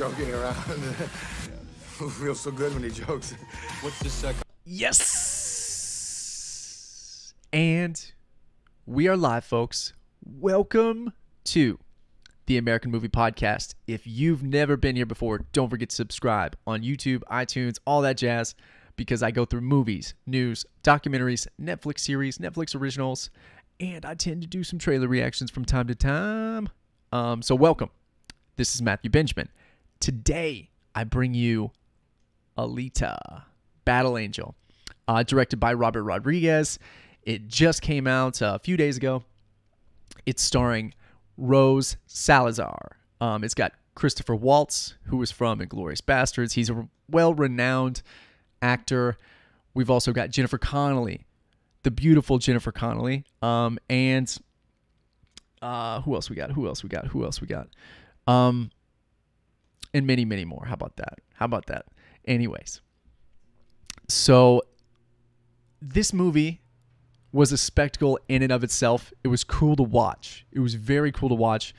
joking around. Feels so good when he jokes. What's the second? Yes! And we are live, folks. Welcome to the American Movie Podcast. If you've never been here before, don't forget to subscribe on YouTube, iTunes, all that jazz, because I go through movies, news, documentaries, Netflix series, Netflix originals, and I tend to do some trailer reactions from time to time. So welcome. This is Matthew Benjamin. Today, I bring you Alita, Battle Angel, directed by Robert Rodriguez. It just came out a few days ago. It's starring Rose Salazar. It's got Christopher Waltz, who was from Inglourious Bastards. He's a well-renowned actor. We've also got Jennifer Connelly, the beautiful Jennifer Connelly. And who else we got? And many, many more. How about that? Anyways, so this movie was a spectacle in and of itself. It was cool to watch. It was very cool to watch.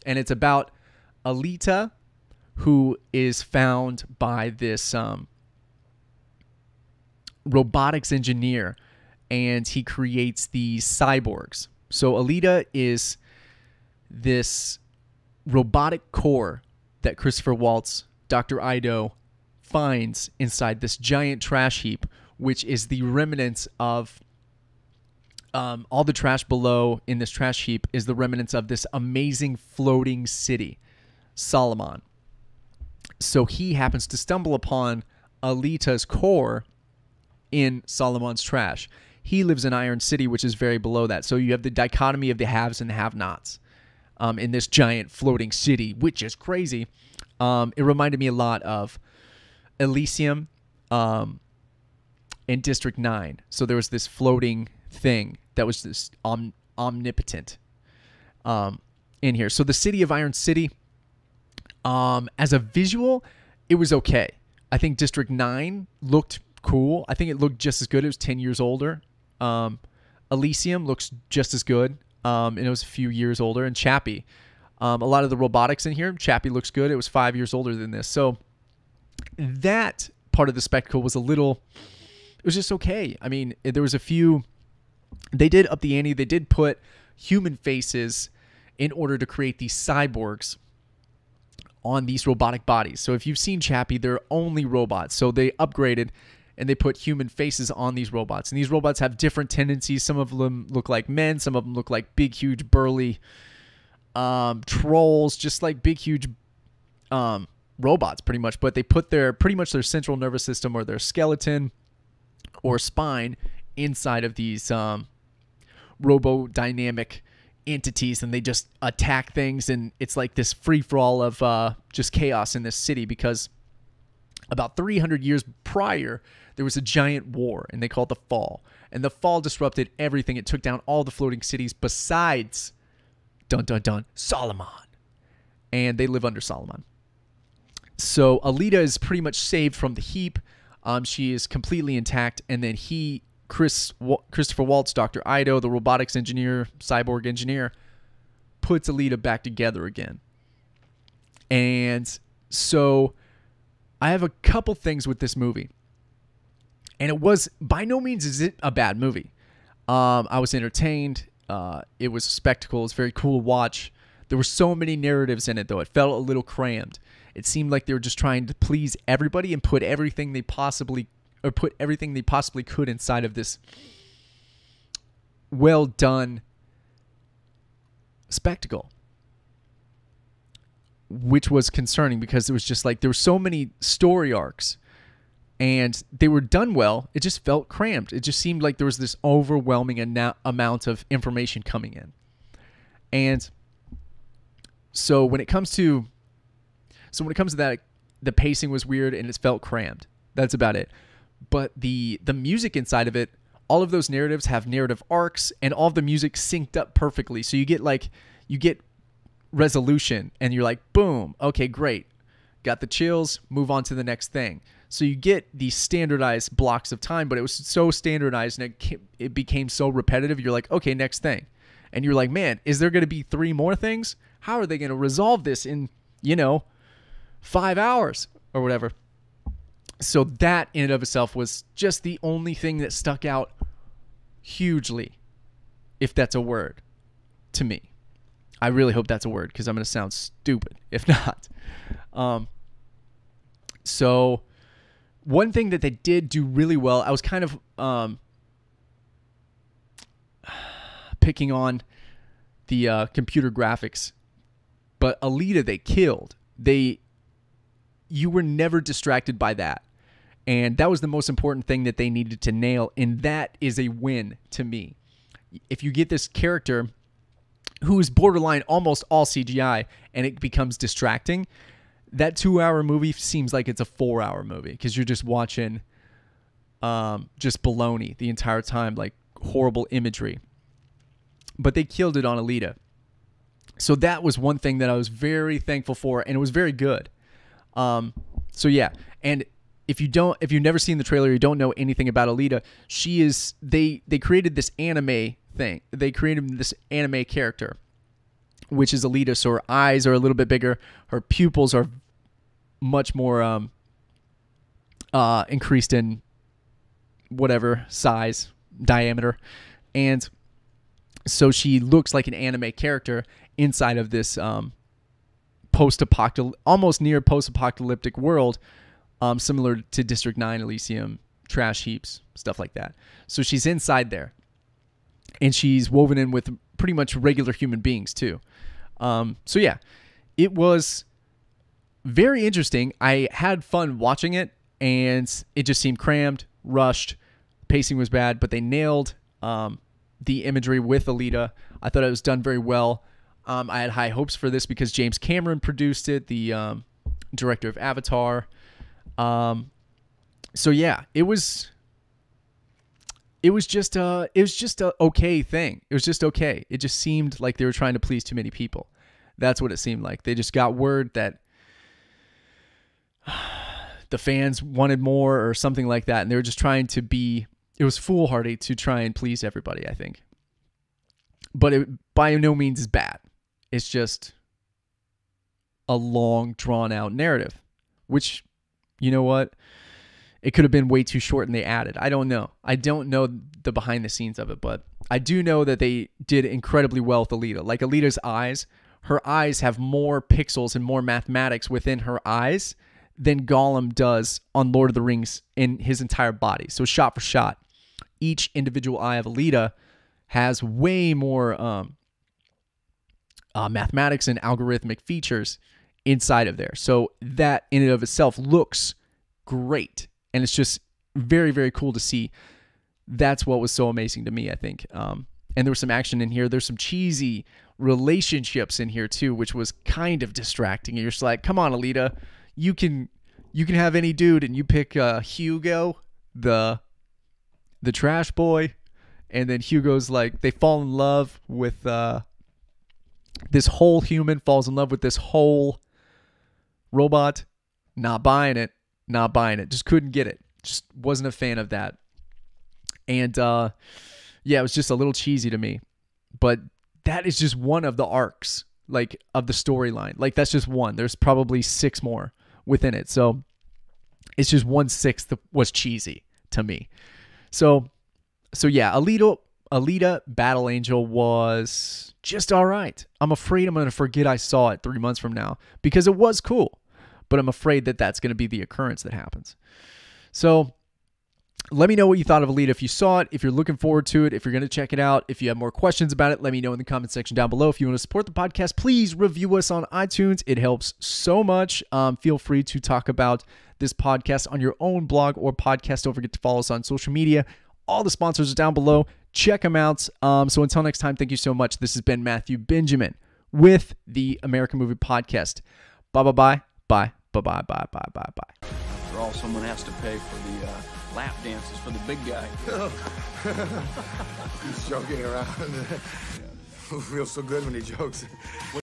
And it's about Alita, who is found by this robotics engineer, and he creates these cyborgs. So Alita is this robotic core that Christopher Waltz, Dr. Ido, finds inside this giant trash heap, which is the remnants of all the trash below in this trash heap is the remnants of this amazing floating city, Solomon. So he happens to stumble upon Alita's core in Solomon's trash. He lives in Iron City, which is very below that. So you have the dichotomy of the haves and the have-nots in this giant floating city, which is crazy. It reminded me a lot of Elysium and District 9. So there was this floating thing that was this omnipotent in here. So the city of Iron City, as a visual, it was okay. I think District 9 looked cool. I think it looked just as good. It was 10 years older. Elysium looks just as good, and it was a few years older. And Chappie, a lot of the robotics in here, Chappie looks good. It was 5 years older than this. So that part of the spectacle was it was just okay. I mean, there was a few, they did up the ante. They did put human faces in order to create these cyborgs on these robotic bodies. So if you've seen Chappie, they're only robots. So they upgraded and they put human faces on these robots. And these robots have different tendencies. Some of them look like men. Some of them look like big, huge, burly trolls, just like big, huge robots pretty much. But they put pretty much their central nervous system or their skeleton or spine inside of these robodynamic entities, and they just attack things, and it's like this free-for-all of just chaos in this city, because about 300 years prior, there was a giant war, and they called it the Fall. And the Fall disrupted everything. It took down all the floating cities besides, dun dun dun, Solomon. And they live under Solomon. So Alita is pretty much saved from the heap. She is completely intact, and then Christopher Waltz, Dr. Ido, the robotics engineer, cyborg engineer, puts Alita back together again. And so I have a couple things with this movie. And it was, by no means is it a bad movie. I was entertained. It was a spectacle. It was very cool to watch. There were so many narratives in it, though. It felt a little crammed. It seemed like they were just trying to please everybody and put everything they possibly could inside of this well done spectacle, which was concerning because it was just like there were so many story arcs and they were done well. It just felt crammed. It just seemed like there was this overwhelming amount of information coming in. And so when it comes to that, the pacing was weird and it felt crammed. That's about it. But the music inside of it, all of those narratives have narrative arcs, and all of the music synced up perfectly. So you get resolution, and you're like, boom, okay, great. Got the chills, move on to the next thing. So you get these standardized blocks of time, but it was so standardized and it became so repetitive. You're like, okay, next thing. And you're like, man, is there going to be 3 more things? How are they going to resolve this in, 5 hours or whatever. So that in and of itself was just the only thing that stuck out hugely, if that's a word, to me. I really hope that's a word, because I'm going to sound stupid if not. So one thing that they did do really well, I was kind of picking on the computer graphics, but Alita they killed. You were never distracted by that. And that was the most important thing that they needed to nail, and that is a win to me. If you get this character who is borderline almost all CGI and it becomes distracting, that 2-hour movie seems like it's a 4-hour movie, because you're just watching just baloney the entire time, like horrible imagery. But they killed it on Alita. So that was one thing that I was very thankful for, and it was very good. So yeah, and if you've never seen the trailer, you don't know anything about Alita, they created this anime thing. They created this anime character, which is Alita. So her eyes are a little bit bigger. Her pupils are much more increased in whatever size, diameter. And so she looks like an anime character inside of this almost near post-apocalyptic world, similar to District 9, Elysium, trash heaps, stuff like that. So she's inside there, and she's woven in with pretty much regular human beings too. So yeah, it was very interesting. I had fun watching it, and it just seemed crammed, rushed, pacing was bad, but they nailed the imagery with Alita. I thought it was done very well. I had high hopes for this because James Cameron produced it, the director of Avatar. So yeah, it was just a okay thing. It was just okay. It just seemed like they were trying to please too many people. That's what it seemed like. They just got word that the fans wanted more or something like that, and they were just trying to be. It was foolhardy to try and please everybody, I think. But it by no means is bad. It's just a long, drawn-out narrative, which, you know what? It could have been way too short and they added. I don't know. I don't know the behind the scenes of it, but I do know that they did incredibly well with Alita. Like Alita's eyes, her eyes have more pixels and more mathematics within her eyes than Gollum does on Lord of the Rings in his entire body. So shot for shot, each individual eye of Alita has way more mathematics and algorithmic features inside of there. So that in and of itself looks great. And it's just very, very cool to see. That's what was so amazing to me, I think. And there was some action in here. There's some cheesy relationships in here too, which was kind of distracting. You're just like, come on, Alita, you can have any dude, and you pick Hugo, the trash boy, and then Hugo's like, they fall in love with this whole human falls in love with this whole robot. Not buying it. Just couldn't get it. Just wasn't a fan of that. And yeah, it was just a little cheesy to me. But that is just one of the arcs, like, of the storyline. Like, that's just one. There's probably 6 more within it. So it's just 1/6 that was cheesy to me. So yeah, Alita Battle Angel was just all right. I'm afraid I'm going to forget I saw it 3 months from now, because it was cool. But I'm afraid that that's going to be the occurrence that happens. So let me know what you thought of Alita if you saw it, if you're looking forward to it, if you're going to check it out. If you have more questions about it, let me know in the comment section down below. If you want to support the podcast, please review us on iTunes. It helps so much. Feel free to talk about this podcast on your own blog or podcast. Don't forget to follow us on social media. All the sponsors are down below. Check them out. So until next time, thank you so much. This has been Matthew Benjamin with the American Movie Podcast. Bye-bye-bye. Bye. Bye-bye-bye-bye-bye-bye. After all, someone has to pay for the lap dances for the big guy. He's joking around. Feels so good when he jokes.